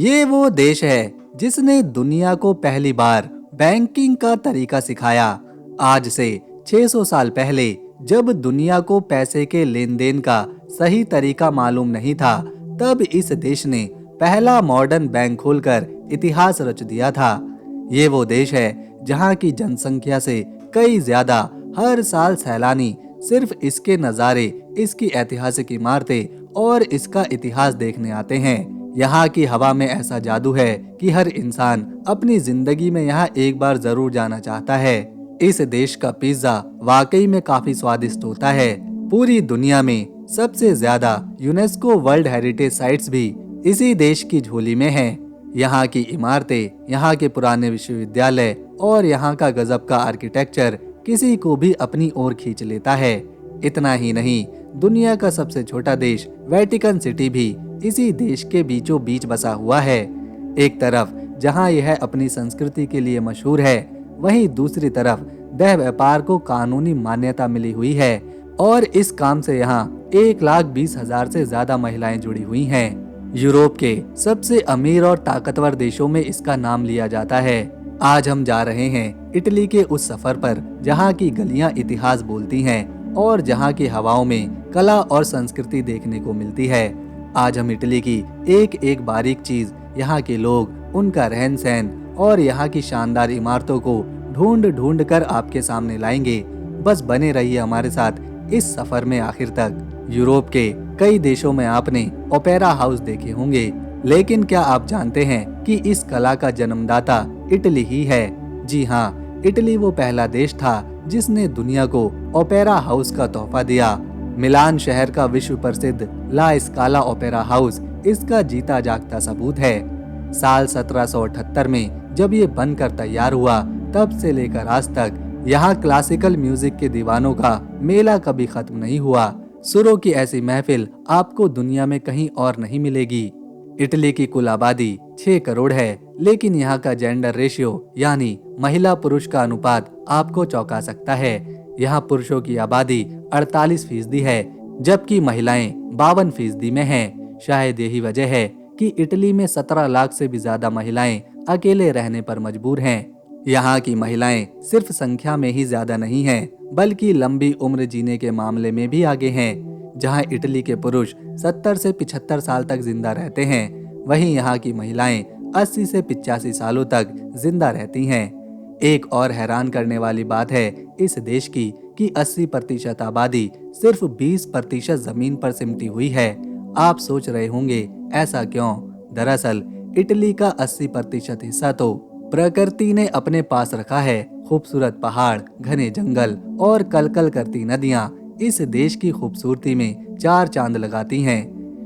ये वो देश है जिसने दुनिया को पहली बार बैंकिंग का तरीका सिखाया। आज से 600 साल पहले जब दुनिया को पैसे के लेन देन का सही तरीका मालूम नहीं था, तब इस देश ने पहला मॉडर्न बैंक खोलकर इतिहास रच दिया था। ये वो देश है जहाँ की जनसंख्या से कई ज्यादा हर साल सैलानी सिर्फ इसके नज़ारे, इसकी ऐतिहासिक इमारतें और इसका इतिहास देखने आते हैं। यहाँ की हवा में ऐसा जादू है कि हर इंसान अपनी जिंदगी में यहाँ एक बार जरूर जाना चाहता है। इस देश का पिज्जा वाकई में काफी स्वादिष्ट होता है। पूरी दुनिया में सबसे ज्यादा यूनेस्को वर्ल्ड हेरिटेज साइट्स भी इसी देश की झोली में हैं। यहाँ की इमारतें, यहाँ के पुराने विश्वविद्यालय और यहाँ का गजब का आर्किटेक्चर किसी को भी अपनी ओर खींच लेता है। इतना ही नहीं, दुनिया का सबसे छोटा देश वेटिकन सिटी भी इसी देश के बीचों बीच बसा हुआ है। एक तरफ जहां यह अपनी संस्कृति के लिए मशहूर है, वहीं दूसरी तरफ देह व्यापार को कानूनी मान्यता मिली हुई है और इस काम से यहां 1,20,000 से ज्यादा महिलाएं जुड़ी हुई हैं। यूरोप के सबसे अमीर और ताकतवर देशों में इसका नाम लिया जाता है। आज हम जा रहे हैं इटली के उस सफर पर जहां की गलियां इतिहास बोलती हैं और जहां की हवाओं में कला और संस्कृति देखने को मिलती है। आज हम इटली की एक एक बारीक चीज, यहाँ के लोग, उनका रहन सहन और यहाँ की शानदार इमारतों को ढूंढ ढूंढ कर आपके सामने लाएंगे। बस बने रहिए हमारे साथ इस सफर में आखिर तक। यूरोप के कई देशों में आपने ओपेरा हाउस देखे होंगे, लेकिन क्या आप जानते हैं कि इस कला का जन्मदाता इटली ही है? जी हाँ, इटली वो पहला देश था जिसने दुनिया को ओपेरा हाउस का तोहफा दिया। मिलान शहर का विश्व प्रसिद्ध ला स्काला ओपेरा हाउस इसका जीता जागता सबूत है। साल 1778 में जब ये बनकर तैयार हुआ, तब से लेकर आज तक यहाँ क्लासिकल म्यूजिक के दीवानों का मेला कभी खत्म नहीं हुआ। सुरों की ऐसी महफिल आपको दुनिया में कहीं और नहीं मिलेगी। इटली की कुल आबादी 6 करोड़ है, लेकिन यहाँ का जेंडर रेशियो यानी महिला पुरुष का अनुपात आपको चौंका सकता है। यहाँ पुरुषों की आबादी 48% है, जबकि महिलाएं 52% में हैं। शायद यही वजह है कि इटली में 17 लाख से भी ज्यादा महिलाएं अकेले रहने पर मजबूर हैं। यहाँ की महिलाएं सिर्फ संख्या में ही ज्यादा नहीं हैं, बल्कि लंबी उम्र जीने के मामले में भी आगे हैं। जहाँ इटली के पुरुष 70 से 75 साल तक जिंदा रहते हैं, वहीं यहाँ की महिलाएं 80 से 85 सालों तक जिंदा रहती हैं। एक और हैरान करने वाली बात है इस देश की कि 80% आबादी सिर्फ 20% जमीन पर सिमटी हुई है। आप सोच रहे होंगे ऐसा क्यों? दरअसल इटली का 80% हिस्सा तो प्रकृति ने अपने पास रखा है। खूबसूरत पहाड़, घने जंगल और कलकल करती नदियां इस देश की खूबसूरती में 4 चांद लगाती हैं।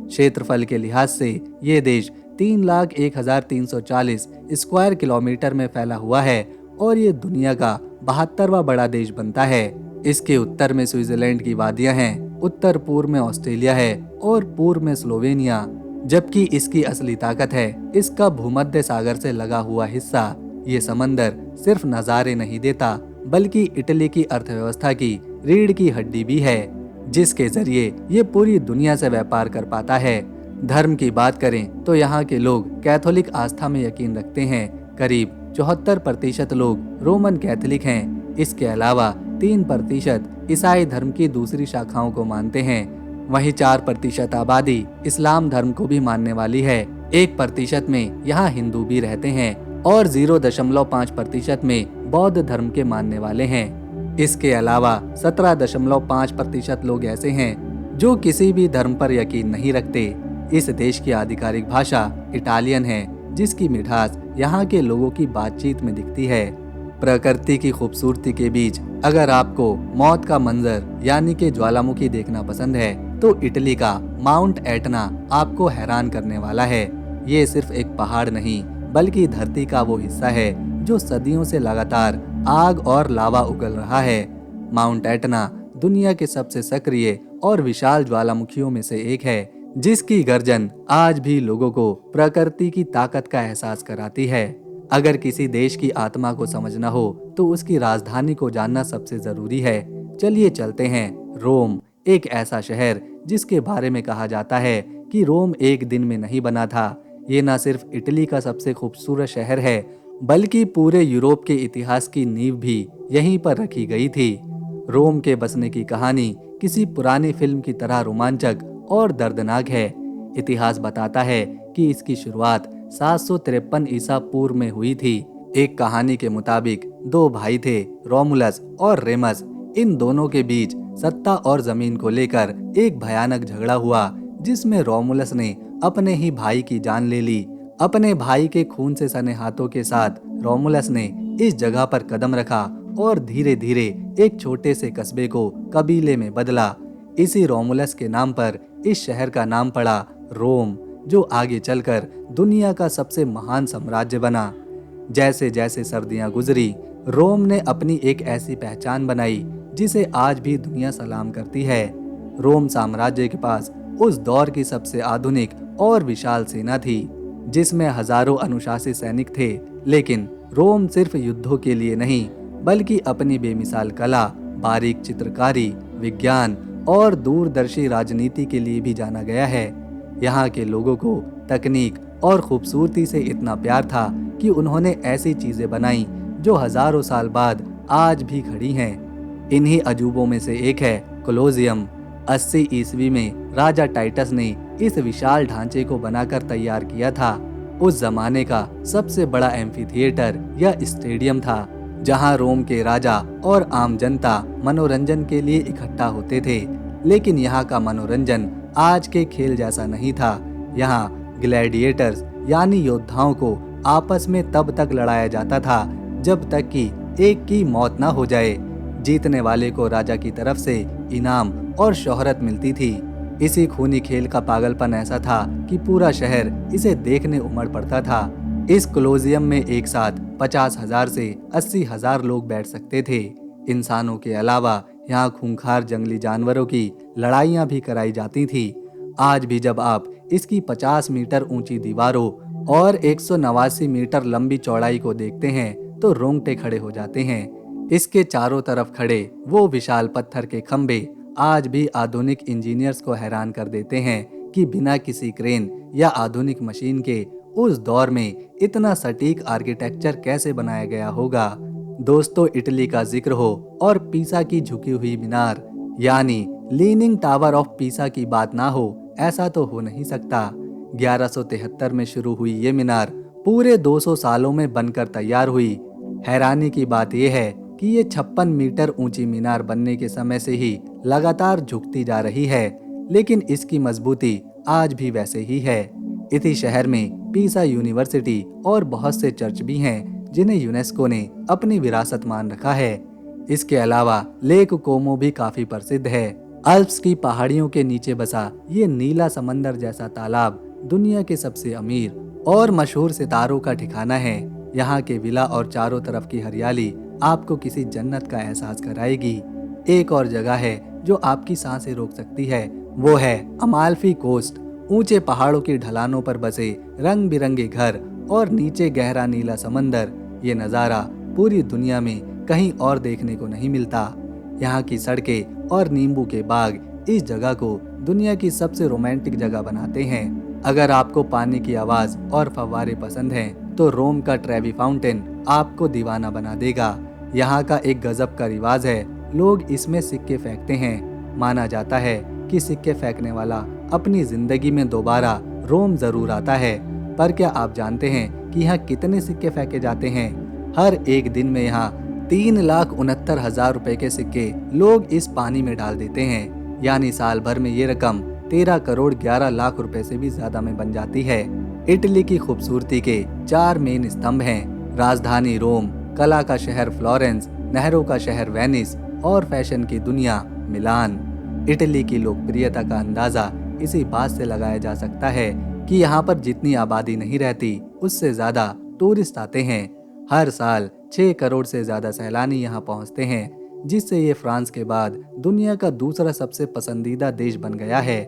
क्षेत्रफल के लिहाज से ये देश 3,01,340 स्क्वायर किलोमीटर में फैला हुआ है और ये दुनिया का 72वां बड़ा देश बनता है। इसके उत्तर में स्विट्जरलैंड की वादियां हैं, उत्तर पूर्व में ऑस्ट्रेलिया है और पूर्व में स्लोवेनिया। जबकि इसकी असली ताकत है इसका भूमध्य सागर से लगा हुआ हिस्सा। ये समंदर सिर्फ नजारे नहीं देता, बल्कि इटली की अर्थव्यवस्था की रीढ़ की हड्डी भी है, जिसके जरिए ये पूरी दुनिया से व्यापार कर पाता है। धर्म की बात करें तो यहाँ के लोग कैथोलिक आस्था में यकीन रखते हैं। करीब 74% लोग रोमन कैथोलिक हैं। इसके अलावा 3% ईसाई धर्म की दूसरी शाखाओं को मानते हैं। वहीं 4% आबादी इस्लाम धर्म को भी मानने वाली है। 1% में यहाँ हिंदू भी रहते हैं और 0.5% में बौद्ध धर्म के मानने वाले हैं। इसके अलावा 17.5% लोग ऐसे हैं जो किसी भी धर्म पर यकीन नहीं रखते। इस देश की आधिकारिक भाषा इटालियन है, जिसकी मिठास यहाँ के लोगों की बातचीत में दिखती है। प्रकृति की खूबसूरती के बीच अगर आपको मौत का मंजर यानी कि ज्वालामुखी देखना पसंद है, तो इटली का माउंट एटना आपको हैरान करने वाला है। ये सिर्फ एक पहाड़ नहीं, बल्कि धरती का वो हिस्सा है जो सदियों से लगातार आग और लावा उगल रहा है। माउंट एटना दुनिया के सबसे सक्रिय और विशाल ज्वालामुखियों में से एक है, जिसकी गर्जन आज भी लोगों को प्रकृति की ताकत का एहसास कराती है। अगर किसी देश की आत्मा को समझना हो तो उसकी राजधानी को जानना सबसे जरूरी है। चलिए चलते हैं रोम, एक ऐसा शहर जिसके बारे में कहा जाता है कि रोम एक दिन में नहीं बना था। ये न सिर्फ इटली का सबसे खूबसूरत शहर है, बल्कि पूरे यूरोप के इतिहास की नींव भी यहीं पर रखी गई थी। रोम के बसने की कहानी किसी पुरानी फिल्म की तरह रोमांचक और दर्दनाक है। इतिहास बताता है कि इसकी शुरुआत 753 ईसा पूर्व में हुई थी। एक कहानी के मुताबिक दो भाई थे, रोमुलस और रेमस। इन दोनों के बीच सत्ता और जमीन को लेकर एक भयानक झगड़ा हुआ, जिसमें रोमुलस ने अपने ही भाई की जान ले ली। अपने भाई के खून से सने हाथों के साथ रोमुलस ने इस जगह पर कदम रखा और धीरे धीरे एक छोटे से कस्बे को कबीले में बदला। इसी रोमुलस के नाम पर इस शहर का नाम पड़ा रोम, जो आगे चलकर दुनिया का सबसे महान साम्राज्य बना। जैसे जैसे सर्दियां गुजरी, रोम ने अपनी एक ऐसी पहचान बनाई जिसे आज भी दुनिया सलाम करती है। रोम साम्राज्य के पास उस दौर की सबसे आधुनिक और विशाल सेना थी, जिसमें हजारों अनुशासित सैनिक थे। लेकिन रोम सिर्फ युद्धों के लिए नहीं, बल्कि अपनी बेमिसाल कला, बारीक चित्रकारी, विज्ञान और दूरदर्शी राजनीति के लिए भी जाना गया है। यहाँ के लोगों को तकनीक और खूबसूरती से इतना प्यार था कि उन्होंने ऐसी चीजें बनाई जो हजारों साल बाद आज भी खड़ी हैं। इन्हीं अजूबों में से एक है कोलोसियम। 80 ईस्वी में राजा टाइटस ने इस विशाल ढांचे को बनाकर तैयार किया था। उस जमाने का सबसे बड़ा एम्फीथिएटर या स्टेडियम था, जहां रोम के राजा और आम जनता मनोरंजन के लिए इकट्ठा होते थे। लेकिन यहाँ का मनोरंजन आज के खेल जैसा नहीं था। यहाँ ग्लैडिएटर्स यानी योद्धाओं को आपस में तब तक लड़ाया जाता था जब तक कि एक की मौत ना हो जाए। जीतने वाले को राजा की तरफ से इनाम और शोहरत मिलती थी। इसी खूनी खेल का पागलपन ऐसा था कि पूरा शहर इसे देखने उमड़ पड़ता था। इस कोलोसियम में एक साथ 50,000 से 80,000 लोग बैठ सकते थे। इंसानों के अलावा यहाँ खूंखार जंगली जानवरों की लड़ाइयाँ भी कराई जाती थी। आज भी जब आप इसकी 50 मीटर ऊंची दीवारों और 189 मीटर लंबी चौड़ाई को देखते हैं तो रोंगटे खड़े हो जाते हैं। इसके चारों तरफ खड़े वो विशाल पत्थर के खंभे आज भी आधुनिक इंजीनियर्स को हैरान कर देते हैं कि बिना किसी क्रेन या आधुनिक मशीन के उस दौर में इतना सटीक आर्किटेक्चर कैसे बनाया गया होगा। दोस्तों, इटली का जिक्र हो और पीसा की झुकी हुई मीनार यानी लीनिंग टावर ऑफ पीसा की बात ना हो, ऐसा तो हो नहीं सकता। 1173 में शुरू हुई ये मीनार पूरे 200 सालों में बनकर तैयार हुई। हैरानी की बात यह है कि ये 56 मीटर ऊंची मीनार बनने के समय से ही लगातार झुकती जा रही है, लेकिन इसकी मजबूती आज भी वैसे ही है। इसी शहर में पीसा यूनिवर्सिटी और बहुत से चर्च भी हैं जिन्हें यूनेस्को ने अपनी विरासत मान रखा है। इसके अलावा लेक कोमो भी काफी प्रसिद्ध है। अल्प्स की पहाड़ियों के नीचे बसा ये नीला समंदर जैसा तालाब दुनिया के सबसे अमीर और मशहूर सितारों का ठिकाना है। यहाँ के विला और चारों तरफ की हरियाली आपको किसी जन्नत का एहसास कराएगी। एक और जगह है जो आपकी सांसें रोक सकती है, वो है अमाल्फी कोस्ट। ऊंचे पहाड़ों की ढलानों पर बसे रंग बिरंगे घर और नीचे गहरा नीला समंदर, ये नज़ारा पूरी दुनिया में कहीं और देखने को नहीं मिलता। यहाँ की सड़कें और नींबू के बाग इस जगह को दुनिया की सबसे रोमांटिक जगह बनाते हैं। अगर आपको पानी की आवाज़ और फव्वारे पसंद हैं, तो रोम का ट्रेवी फाउंटेन आपको दीवाना बना देगा। यहाँ का एक गजब का रिवाज है, लोग इसमें सिक्के फेंकते हैं। माना जाता है कि सिक्के फेंकने वाला अपनी जिंदगी में दोबारा रोम जरूर आता है। पर क्या आप जानते हैं कि यहाँ कितने सिक्के फेंके जाते हैं? हर एक दिन में यहाँ 3,69,000 रुपए के सिक्के लोग इस पानी में डाल देते हैं। यानी साल भर में ये रकम 13 करोड़ 11 लाख रुपए से भी ज्यादा में बन जाती है। इटली की खूबसूरती के 4 मेन स्तंभ हैं: राजधानी रोम, कला का शहर फ्लोरेंस, नहरों का शहर वेनिस और फैशन की दुनिया मिलान। इटली की लोकप्रियता का अंदाजा इसी बात से लगाया जा सकता है कि यहाँ पर जितनी आबादी नहीं रहती, उससे ज्यादा टूरिस्ट आते हैं। हर साल 6 करोड़ से ज्यादा सैलानी यहाँ पहुँचते हैं, जिससे ये फ्रांस के बाद दुनिया का दूसरा सबसे पसंदीदा देश बन गया है।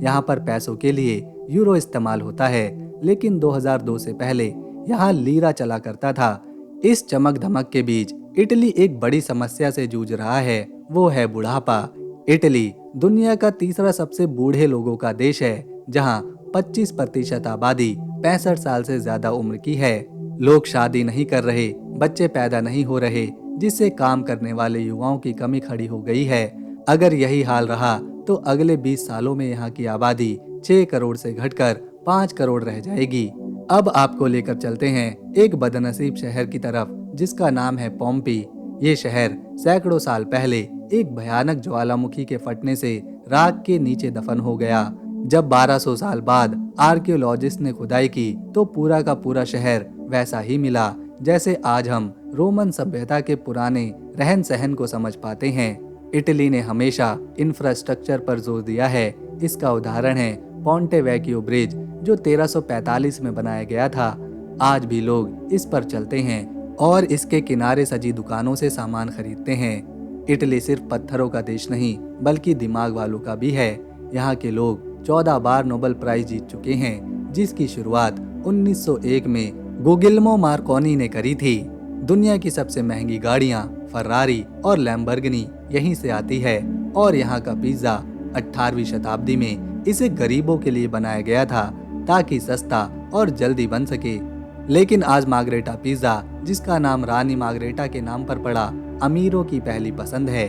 यहाँ पर पैसों के लिए यूरो इस्तेमाल होता है, लेकिन 2002 से पहले यहाँ लीरा चला करता था। इस चमक धमक के बीच इटली एक बड़ी समस्या से जूझ रहा है, वो है बुढ़ापा। इटली दुनिया का तीसरा सबसे बूढ़े लोगों का देश है, जहाँ 25% आबादी 65 साल से ज्यादा उम्र की है। लोग शादी नहीं कर रहे, बच्चे पैदा नहीं हो रहे, जिससे काम करने वाले युवाओं की कमी खड़ी हो गई है। अगर यही हाल रहा तो अगले 20 सालों में यहाँ की आबादी 6 करोड़ से घटकर 5 करोड़ रह जाएगी। अब आपको लेकर चलते हैं एक बदनसीब शहर की तरफ जिसका नाम है पोम्पी। ये शहर सैकड़ों साल पहले एक भयानक ज्वालामुखी के फटने से राख के नीचे दफन हो गया। जब 1200 साल बाद आर्कियोलॉजिस्ट ने खुदाई की तो पूरा का पूरा शहर वैसा ही मिला जैसे आज हम रोमन सभ्यता के पुराने रहन सहन को समझ पाते हैं। इटली ने हमेशा इंफ्रास्ट्रक्चर पर जोर दिया है। इसका उदाहरण है पोंटे वैकियो ब्रिज जो 1345 में बनाया गया था। आज भी लोग इस पर चलते हैं और इसके किनारे सजी दुकानों से सामान खरीदते हैं। इटली सिर्फ पत्थरों का देश नहीं बल्कि दिमाग वालों का भी है। यहाँ के लोग 14 बार नोबेल प्राइज जीत चुके हैं, जिसकी शुरुआत 1901 में गुगिल्मो मार्कोनी ने करी थी। दुनिया की सबसे महंगी गाड़ियाँ फरारी और लैम्बोर्गिनी यहीं से आती है और यहाँ का पिज्जा 18वीं शताब्दी में इसे गरीबों के लिए बनाया गया था ताकि सस्ता और जल्दी बन सके। लेकिन आज मार्गरेटा पिज्जा, जिसका नाम रानी मार्गरेटा के नाम पर पड़ा, अमीरों की पहली पसंद है।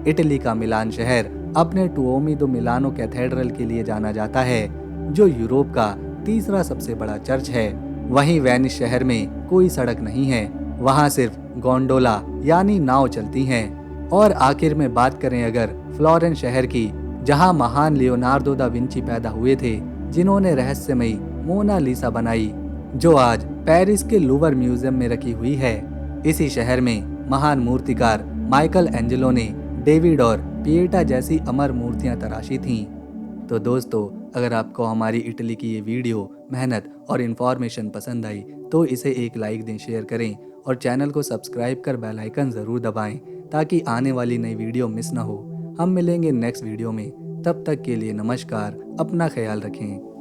इटली का मिलान शहर अपने टुओमी दो मिलानो कैथेड्रल के लिए जाना जाता है, जो यूरोप का तीसरा सबसे बड़ा चर्च है। वहीं वेनिस शहर में कोई सड़क नहीं है, वहाँ सिर्फ गोंडोला यानी नाव चलती हैं। और आखिर में बात करें अगर फ्लोरेंस शहर की, जहाँ महान लियोनार्डो दा विंची पैदा हुए थे, जिन्होंने रहस्यमयी मोनालिसा बनाई, जो आज पेरिस के लूवर म्यूजियम में रखी हुई है। इसी शहर में महान मूर्तिकार माइकल एंजेलो ने डेविड और पिएटा जैसी अमर मूर्तियां तराशी थीं। तो दोस्तों, अगर आपको हमारी इटली की ये वीडियो, मेहनत और इन्फॉर्मेशन पसंद आई तो इसे एक लाइक दें, शेयर करें और चैनल को सब्सक्राइब कर बेल आइकन ज़रूर दबाएं ताकि आने वाली नई वीडियो मिस ना हो। हम मिलेंगे नेक्स्ट वीडियो में, तब तक के लिए नमस्कार, अपना ख्याल रखें।